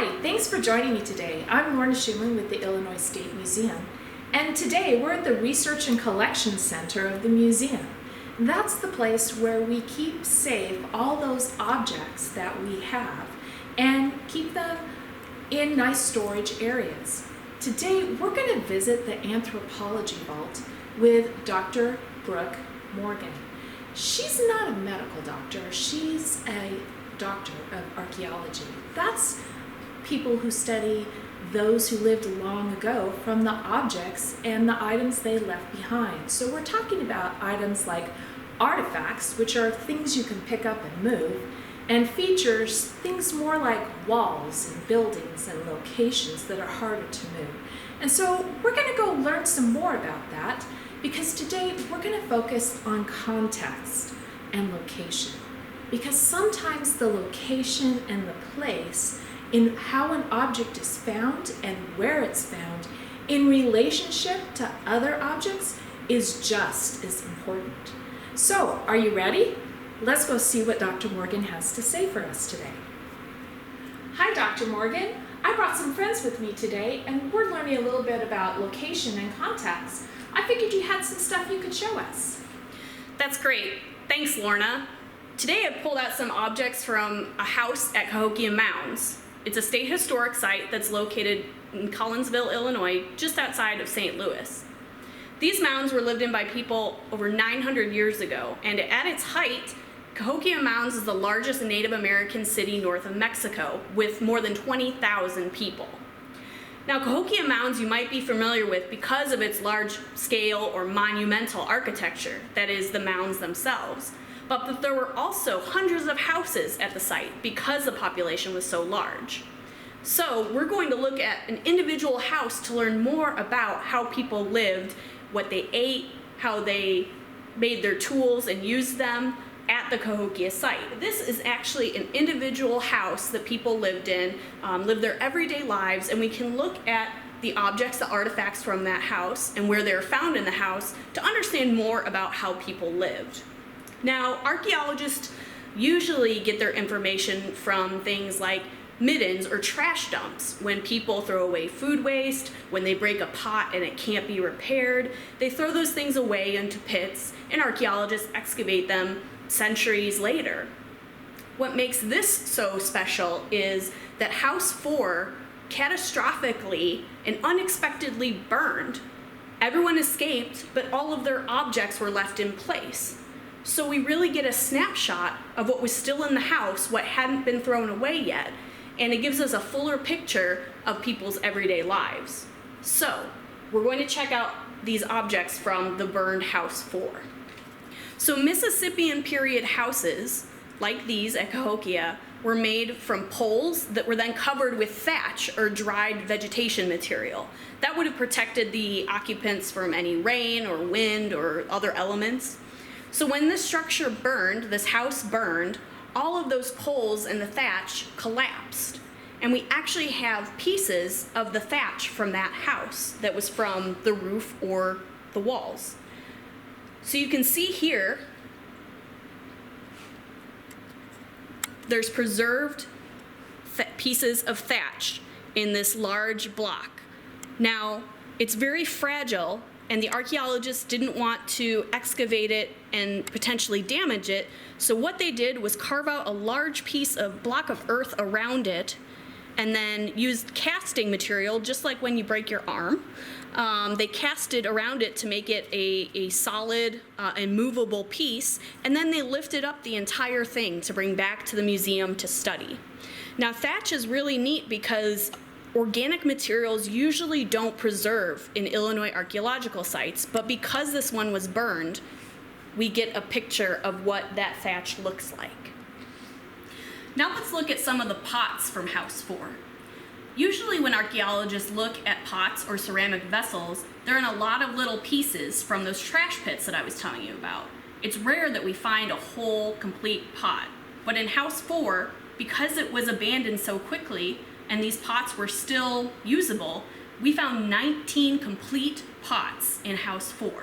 Hi, thanks for joining me today. I'm Lorna Schumann with the Illinois State Museum, and today we're at the Research and Collection Center of the museum. That's the place where we keep safe all those objects that we have and keep them in nice storage areas. Today we're going to visit the Anthropology Vault with Dr. Brooke Morgan. She's not a medical doctor, she's a doctor of archaeology. That's people who study those who lived long ago from the objects and the items they left behind. So we're talking about items like artifacts, which are things you can pick up and move, and features, things more like walls and buildings and locations that are harder to move. And so we're going to go learn some more about that, because today we're going to focus on context and location. Because sometimes the location and the place in how an object is found and where it's found in relationship to other objects is just as important. So, are you ready? Let's go see what Dr. Morgan has to say for us today. Hi, Dr. Morgan. I brought some friends with me today, and we're learning a little bit about location and context. I figured you had some stuff you could show us. That's great. Thanks, Lorna. Today I pulled out some objects from a house at Cahokia Mounds. It's a state historic site that's located in Collinsville, Illinois, just outside of St. Louis. These mounds were lived in by people over 900 years ago, and at its height, Cahokia Mounds is the largest Native American city north of Mexico, with more than 20,000 people. Now, Cahokia Mounds you might be familiar with because of its large scale or monumental architecture, that is, the mounds themselves. But there were also hundreds of houses at the site because the population was so large. So we're going to look at an individual house to learn more about how people lived, what they ate, how they made their tools and used them at the Cahokia site. This is actually an individual house that people lived in, lived their everyday lives, and we can look at the objects, the artifacts from that house and where they're found in the house to understand more about how people lived. Now, archaeologists usually get their information from things like middens or trash dumps. When people throw away food waste, when they break a pot and it can't be repaired, they throw those things away into pits, and archaeologists excavate them centuries later. What makes this so special is that House 4 catastrophically and unexpectedly burned. Everyone escaped, but all of their objects were left in place. So we really get a snapshot of what was still in the house, what hadn't been thrown away yet, and it gives us a fuller picture of people's everyday lives. So we're going to check out these objects from the burned House 4. So Mississippian period houses, like these at Cahokia, were made from poles that were then covered with thatch or dried vegetation material. That would have protected the occupants from any rain or wind or other elements. So when this structure burned, this house burned, all of those poles and the thatch collapsed. And we actually have pieces of the thatch from that house that was from the roof or the walls. So you can see here, there's preserved pieces of thatch in this large block. Now, it's very fragile, and the archaeologists didn't want to excavate it and potentially damage it, so what they did was carve out a large block of earth around it, and then used casting material, just like when you break your arm. They casted around it to make it a solid and movable piece, and then they lifted up the entire thing to bring back to the museum to study. Now, thatch is really neat because organic materials usually don't preserve in Illinois archaeological sites, but because this one was burned, we get a picture of what that thatch looks like. Now let's look at some of the pots from House 4. Usually when archaeologists look at pots or ceramic vessels, they're in a lot of little pieces from those trash pits that I was telling you about. It's rare that we find a whole, complete pot. But in House 4, because it was abandoned so quickly, and these pots were still usable, we found 19 complete pots in House 4.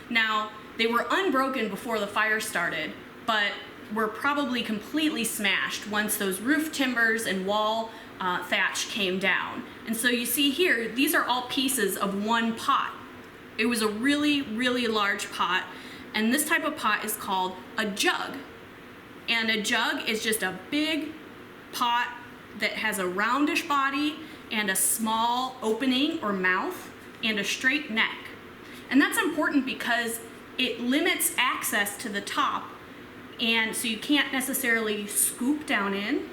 Now, they were unbroken before the fire started, but were probably completely smashed once those roof timbers and wall thatch came down. And so you see here, these are all pieces of one pot. It was a really, really large pot, and this type of pot is called a jug. And a jug is just a big pot that has a roundish body and a small opening or mouth and a straight neck. And that's important because it limits access to the top, and so you can't necessarily scoop down in,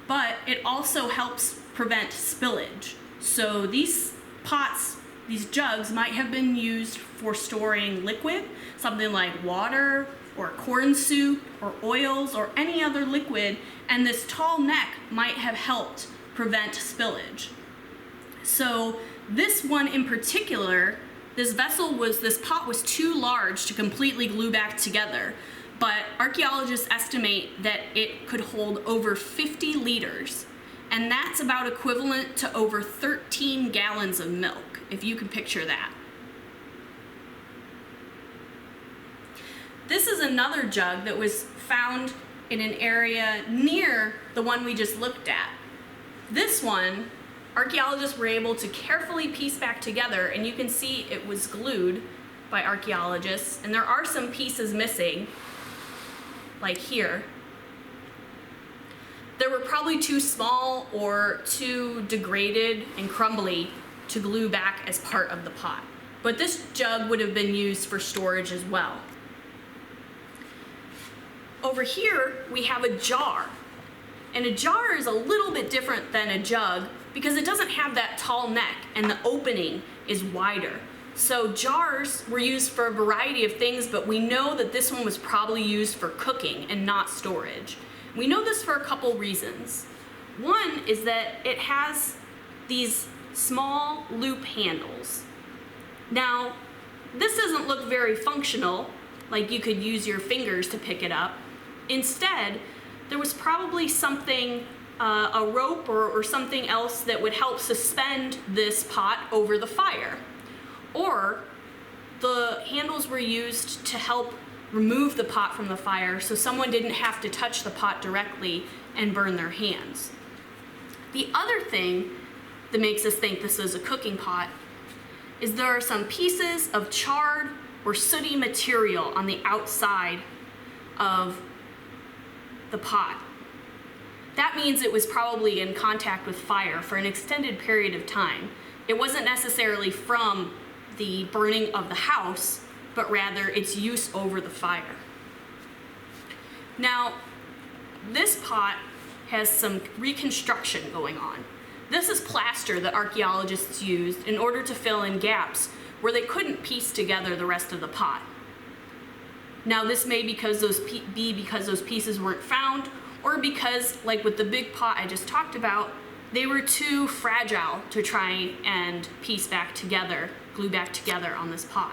but it also helps prevent spillage. So these pots, these jugs might have been used for storing liquid, something like water or corn soup or oils or any other liquid, and this tall neck might have helped prevent spillage. So this one in particular, this pot was too large to completely glue back together, but archaeologists estimate that it could hold over 50 liters, and that's about equivalent to over 13 gallons of milk, if you can picture that. This is another jug that was found in an area near the one we just looked at. This one, archaeologists were able to carefully piece back together, and you can see it was glued by archaeologists, and there are some pieces missing, like here. They were probably too small or too degraded and crumbly to glue back as part of the pot. But this jug would have been used for storage as well. Over here, we have a jar. And a jar is a little bit different than a jug because it doesn't have that tall neck and the opening is wider. So jars were used for a variety of things, but we know that this one was probably used for cooking and not storage. We know this for a couple reasons. One is that it has these small loop handles. Now, this doesn't look very functional, like you could use your fingers to pick it up. Instead, there was probably something, a rope or something else that would help suspend this pot over the fire. Or the handles were used to help remove the pot from the fire so someone didn't have to touch the pot directly and burn their hands. The other thing that makes us think this is a cooking pot is there are some pieces of charred or sooty material on the outside of the pot. That means it was probably in contact with fire for an extended period of time. It wasn't necessarily from the burning of the house, but rather its use over the fire. Now, this pot has some reconstruction going on. This is plaster that archaeologists used in order to fill in gaps where they couldn't piece together the rest of the pot. Now, this may be because those pieces weren't found, or because, like with the big pot I just talked about, they were too fragile to try and piece back together, glue back together on this pot.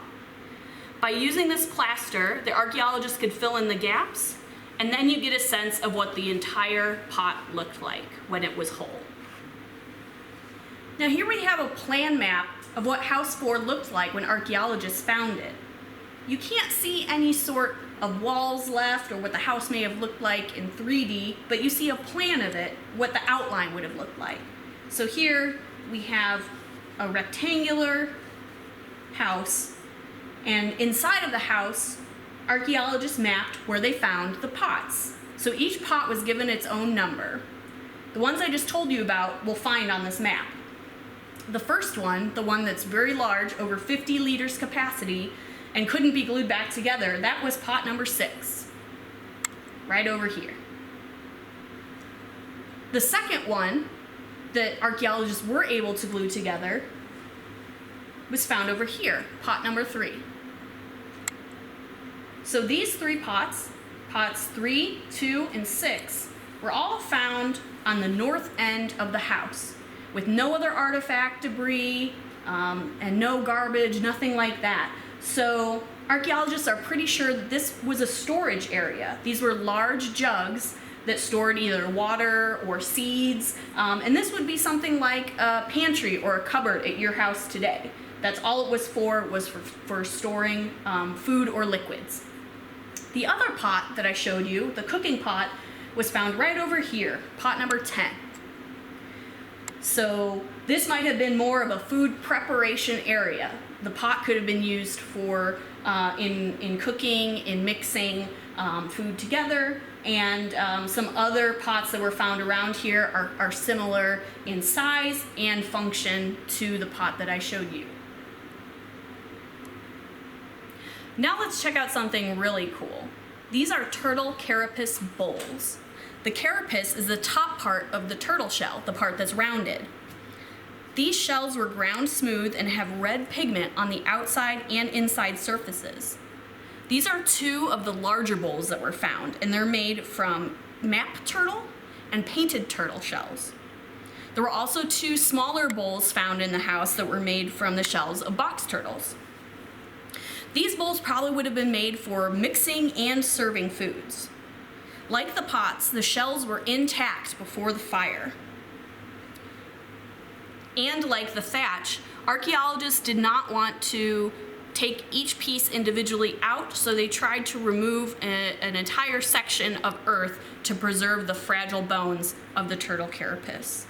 By using this plaster, the archaeologists could fill in the gaps, and then you get a sense of what the entire pot looked like when it was whole. Now here we have a plan map of what House 4 looked like when archaeologists found it. You can't see any sort of walls left or what the house may have looked like in 3D, but you see a plan of it, what the outline would have looked like. So here we have a rectangular house, and inside of the house, archaeologists mapped where they found the pots. So each pot was given its own number. The ones I just told you about we'll find on this map. The first one, the one that's very large, over 50 liters capacity, and couldn't be glued back together, that was pot number 6, right over here. The second one that archaeologists were able to glue together was found over here, pot number 3. So these 3 pots, pots 3, 2, and 6, were all found on the north end of the house, with no other artifact debris, and no garbage, nothing like that. So archaeologists are pretty sure that this was a storage area. These were large jugs that stored either water or seeds, and this would be something like a pantry or a cupboard at your house today. That's all it was for storing food or liquids. The other pot that I showed you, the cooking pot, was found right over here, pot number 10. So this might have been more of a food preparation area. The pot could have been used for in cooking, in mixing food together, and some other pots that were found around here are similar in size and function to the pot that I showed you. Now let's check out something really cool. These are turtle carapace bowls. The carapace is the top part of the turtle shell, the part that's rounded. These shells were ground smooth and have red pigment on the outside and inside surfaces. These are two of the larger bowls that were found, and they're made from map turtle and painted turtle shells. There were also two smaller bowls found in the house that were made from the shells of box turtles. These bowls probably would have been made for mixing and serving foods. Like the pots, the shells were intact before the fire. And like the thatch, archaeologists did not want to take each piece individually out, so they tried to remove an entire section of earth to preserve the fragile bones of the turtle carapace.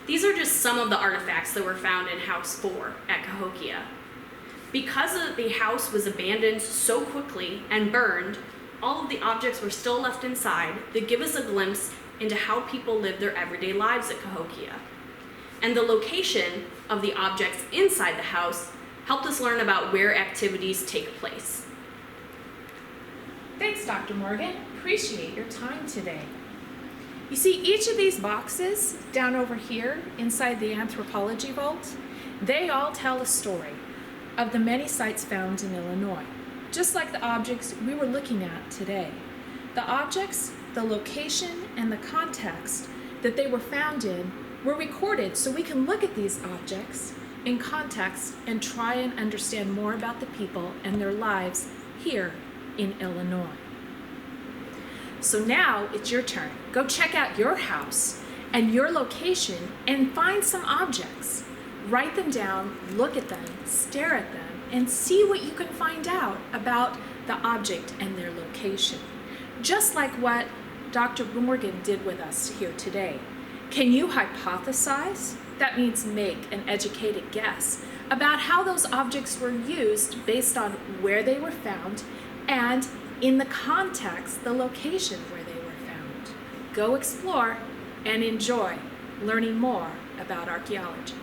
These are just some of the artifacts that were found in House 4 at Cahokia. Because the house was abandoned so quickly and burned, all of the objects were still left inside that give us a glimpse into how people lived their everyday lives at Cahokia. And the location of the objects inside the house helped us learn about where activities take place. Thanks, Dr. Morgan. Appreciate your time today. You see, each of these boxes down over here inside the anthropology vault, they all tell a story of the many sites found in Illinois, just like the objects we were looking at today. The objects, the location, and the context that they were found in were recorded so we can look at these objects in context and try and understand more about the people and their lives here in Illinois. So now it's your turn. Go check out your house and your location and find some objects. Write them down, look at them, stare at them, and see what you can find out about the object and their location. Just like what Dr. Morgan did with us here today. Can you hypothesize? That means make an educated guess about how those objects were used based on where they were found and in the context, the location where they were found. Go explore and enjoy learning more about archaeology.